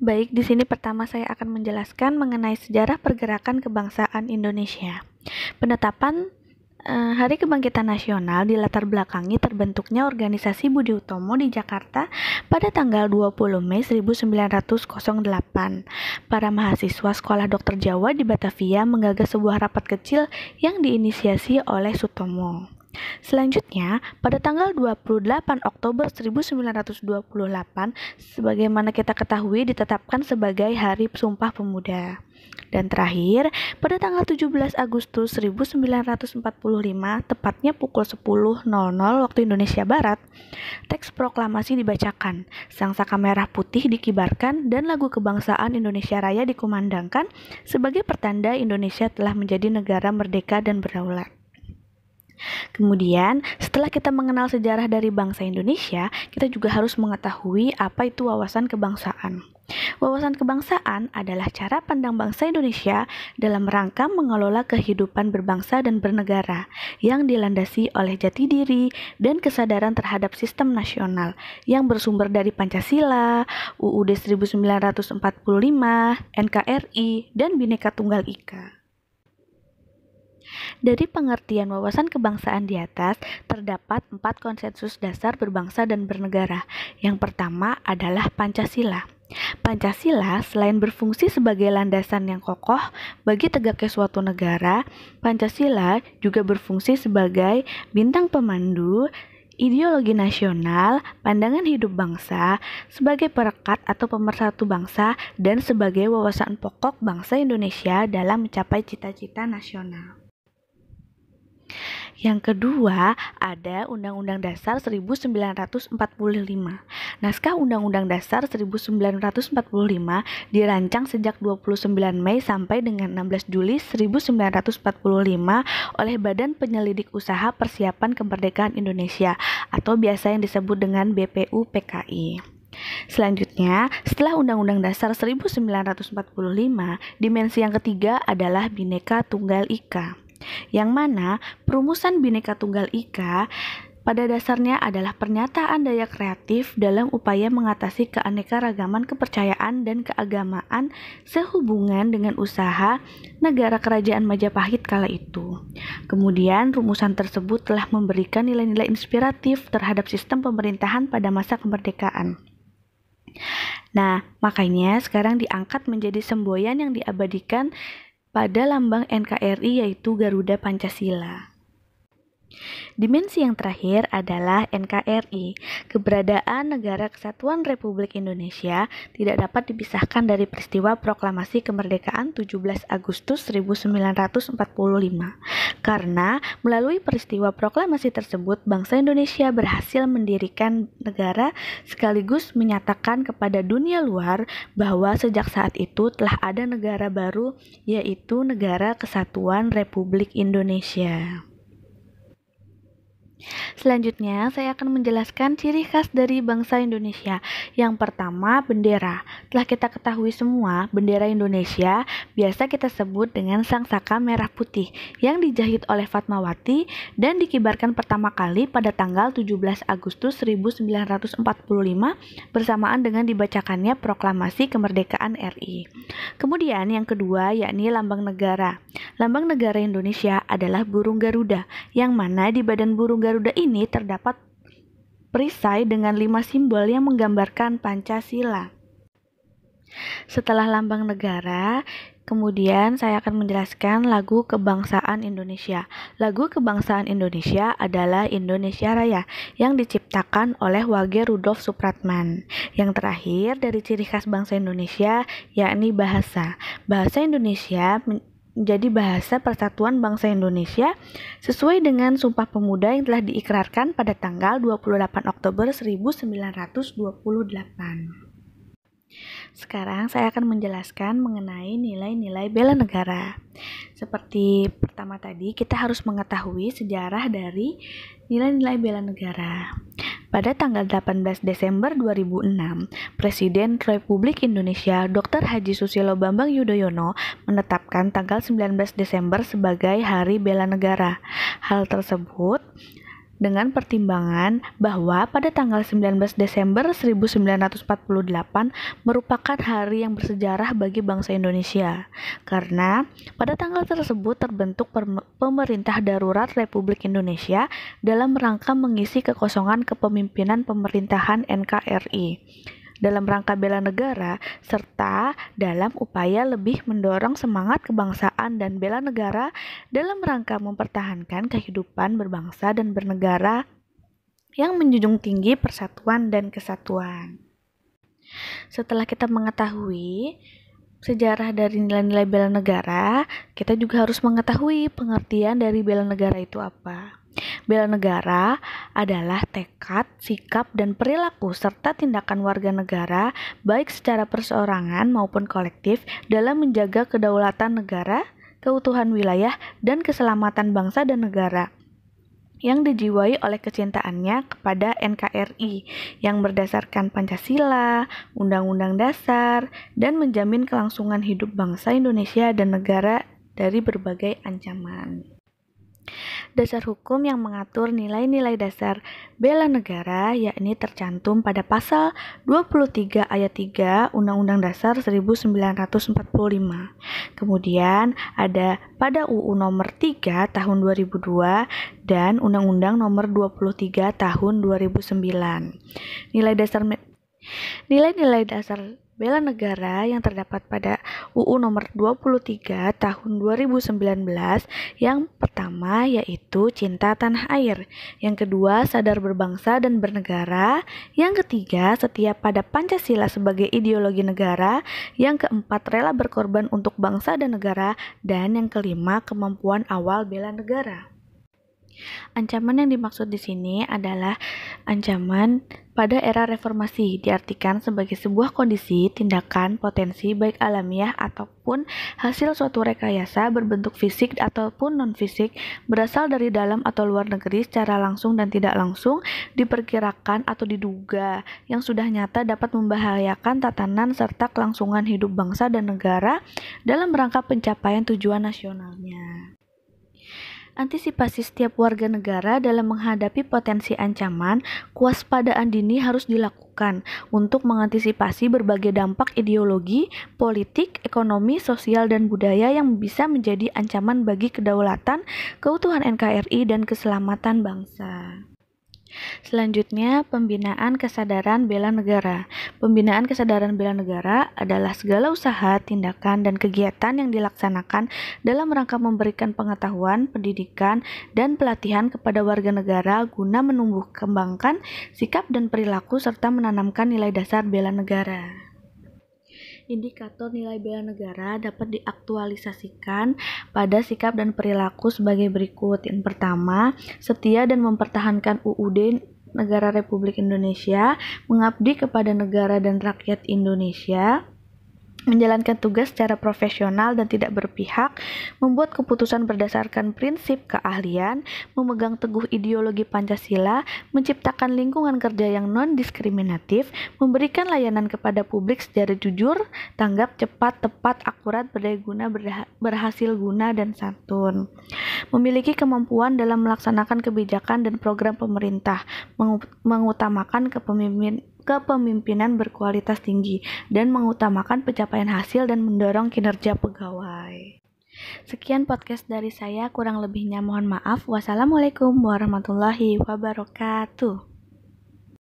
Baik, di sini pertama saya akan menjelaskan mengenai sejarah pergerakan kebangsaan Indonesia. Penetapan Hari Kebangkitan Nasional dilatar belakangi terbentuknya organisasi Budi Utomo di Jakarta pada tanggal 20 Mei 1908. Para mahasiswa Sekolah Dokter Jawa di Batavia menggagas sebuah rapat kecil yang diinisiasi oleh Sutomo. Selanjutnya, pada tanggal 28 Oktober 1928, sebagaimana kita ketahui ditetapkan sebagai Hari Sumpah Pemuda. Dan terakhir, pada tanggal 17 Agustus 1945, tepatnya pukul 10.00 waktu Indonesia Barat, teks proklamasi dibacakan, sangsaka merah putih dikibarkan, dan lagu kebangsaan Indonesia Raya dikumandangkan sebagai pertanda Indonesia telah menjadi negara merdeka dan berdaulat. Kemudian, setelah kita mengenal sejarah dari bangsa Indonesia, kita juga harus mengetahui apa itu wawasan kebangsaan. Wawasan kebangsaan adalah cara pandang bangsa Indonesia dalam rangka mengelola kehidupan berbangsa dan bernegara yang dilandasi oleh jati diri dan kesadaran terhadap sistem nasional yang bersumber dari Pancasila, UUD 1945, NKRI, dan Bhinneka Tunggal Ika. Dari pengertian wawasan kebangsaan di atas, terdapat 4 konsensus dasar berbangsa dan bernegara. Yang pertama adalah Pancasila. Pancasila selain berfungsi sebagai landasan yang kokoh bagi tegaknya suatu negara, Pancasila juga berfungsi sebagai bintang pemandu, ideologi nasional, pandangan hidup bangsa, sebagai perekat atau pemersatu bangsa, dan sebagai wawasan pokok bangsa Indonesia dalam mencapai cita-cita nasional. Yang kedua, ada Undang-Undang Dasar 1945. Naskah Undang-Undang Dasar 1945 dirancang sejak 29 Mei sampai dengan 16 Juli 1945 oleh Badan Penyelidik Usaha Persiapan Kemerdekaan Indonesia atau biasa yang disebut dengan BPUPKI. Selanjutnya, setelah Undang-Undang Dasar 1945, dimensi yang ketiga adalah Bhinneka Tunggal Ika, yang mana perumusan Bhinneka Tunggal Ika pada dasarnya adalah pernyataan daya kreatif dalam upaya mengatasi keanekaragaman kepercayaan dan keagamaan sehubungan dengan usaha negara kerajaan Majapahit kala itu. Kemudian, rumusan tersebut telah memberikan nilai-nilai inspiratif terhadap sistem pemerintahan pada masa kemerdekaan. Nah, makanya sekarang diangkat menjadi semboyan yang diabadikan pada lambang NKRI yaitu Garuda Pancasila. Dimensi yang terakhir adalah NKRI. Keberadaan Negara Kesatuan Republik Indonesia tidak dapat dipisahkan dari peristiwa proklamasi kemerdekaan 17 Agustus 1945. Karena melalui peristiwa proklamasi tersebut, bangsa Indonesia berhasil mendirikan negara sekaligus menyatakan kepada dunia luar bahwa sejak saat itu telah ada negara baru, yaitu Negara Kesatuan Republik Indonesia. Selanjutnya, saya akan menjelaskan ciri khas dari bangsa Indonesia. Yang pertama, bendera. Telah kita ketahui semua, bendera Indonesia biasa kita sebut dengan sangsaka merah putih yang dijahit oleh Fatmawati dan dikibarkan pertama kali pada tanggal 17 Agustus 1945 bersamaan dengan dibacakannya proklamasi kemerdekaan RI. Kemudian yang kedua yakni lambang negara. Lambang negara Indonesia adalah burung Garuda, yang mana di badan burung Garuda ini terdapat perisai dengan 5 simbol yang menggambarkan Pancasila. Setelah lambang negara, kemudian saya akan menjelaskan lagu kebangsaan Indonesia. Lagu kebangsaan Indonesia adalah Indonesia Raya yang diciptakan oleh Wage Rudolf Supratman. Yang terakhir dari ciri khas bangsa Indonesia yakni bahasa. Bahasa Indonesia menjadi bahasa persatuan bangsa Indonesia sesuai dengan Sumpah Pemuda yang telah diikrarkan pada tanggal 28 Oktober 1928. Sekarang saya akan menjelaskan mengenai nilai-nilai bela negara. Seperti pertama tadi, kita harus mengetahui sejarah dari nilai-nilai bela negara. Pada tanggal 18 Desember 2006, Presiden Republik Indonesia Dr. Haji Susilo Bambang Yudhoyono menetapkan tanggal 19 Desember sebagai Hari Bela Negara. Hal tersebut dengan pertimbangan bahwa pada tanggal 19 Desember 1948 merupakan hari yang bersejarah bagi bangsa Indonesia, karena pada tanggal tersebut terbentuk pemerintah darurat Republik Indonesia dalam rangka mengisi kekosongan kepemimpinan pemerintahan NKRI, dalam rangka bela negara, serta dalam upaya lebih mendorong semangat kebangsaan dan bela negara dalam rangka mempertahankan kehidupan berbangsa dan bernegara yang menjunjung tinggi persatuan dan kesatuan. Setelah kita mengetahui sejarah dari nilai-nilai bela negara, kita juga harus mengetahui pengertian dari bela negara itu apa. Bela negara adalah tekad, sikap, dan perilaku serta tindakan warga negara baik secara perseorangan maupun kolektif dalam menjaga kedaulatan negara, keutuhan wilayah, dan keselamatan bangsa dan negara yang dijiwai oleh kecintaannya kepada NKRI yang berdasarkan Pancasila, Undang-Undang Dasar, dan menjamin kelangsungan hidup bangsa Indonesia dan negara dari berbagai ancaman. Dasar hukum yang mengatur nilai-nilai dasar bela negara yakni tercantum pada pasal 23 ayat 3 Undang-Undang Dasar 1945. Kemudian ada pada UU nomor 3 tahun 2002 dan Undang-Undang nomor 23 tahun 2009. Nilai-nilai dasar bela negara yang terdapat pada UU nomor 23 tahun 2019 yang pertama yaitu cinta tanah air, yang kedua sadar berbangsa dan bernegara, yang ketiga setia pada Pancasila sebagai ideologi negara, yang keempat rela berkorban untuk bangsa dan negara, dan yang kelima kemampuan awal bela negara. Ancaman yang dimaksud di sini adalah ancaman pada era reformasi, diartikan sebagai sebuah kondisi, tindakan, potensi baik alamiah ataupun hasil suatu rekayasa berbentuk fisik ataupun non-fisik berasal dari dalam atau luar negeri secara langsung dan tidak langsung, diperkirakan atau diduga yang sudah nyata dapat membahayakan tatanan serta kelangsungan hidup bangsa dan negara dalam rangka pencapaian tujuan nasionalnya. Antisipasi setiap warga negara dalam menghadapi potensi ancaman, kewaspadaan dini harus dilakukan untuk mengantisipasi berbagai dampak ideologi, politik, ekonomi, sosial, dan budaya yang bisa menjadi ancaman bagi kedaulatan, keutuhan NKRI, dan keselamatan bangsa. Selanjutnya, pembinaan kesadaran bela negara. Pembinaan kesadaran bela negara adalah segala usaha, tindakan, dan kegiatan yang dilaksanakan dalam rangka memberikan pengetahuan, pendidikan, dan pelatihan kepada warga negara guna menumbuh kembangkan sikap dan perilaku serta menanamkan nilai dasar bela negara. Indikator nilai bela negara dapat diaktualisasikan pada sikap dan perilaku sebagai berikut. Yang pertama, setia dan mempertahankan UUD Negara Republik Indonesia, mengabdi kepada negara dan rakyat Indonesia, menjalankan tugas secara profesional dan tidak berpihak, membuat keputusan berdasarkan prinsip keahlian, memegang teguh ideologi Pancasila, menciptakan lingkungan kerja yang non-diskriminatif, memberikan layanan kepada publik secara jujur, tanggap, cepat, tepat, akurat, berdaya guna, berhasil guna, dan santun. Memiliki kemampuan dalam melaksanakan kebijakan dan program pemerintah, mengutamakan kepemimpinan berkualitas tinggi, dan mengutamakan pencapaian hasil dan mendorong kinerja pegawai. Sekian podcast dari saya, kurang lebihnya mohon maaf. Wassalamualaikum warahmatullahi wabarakatuh.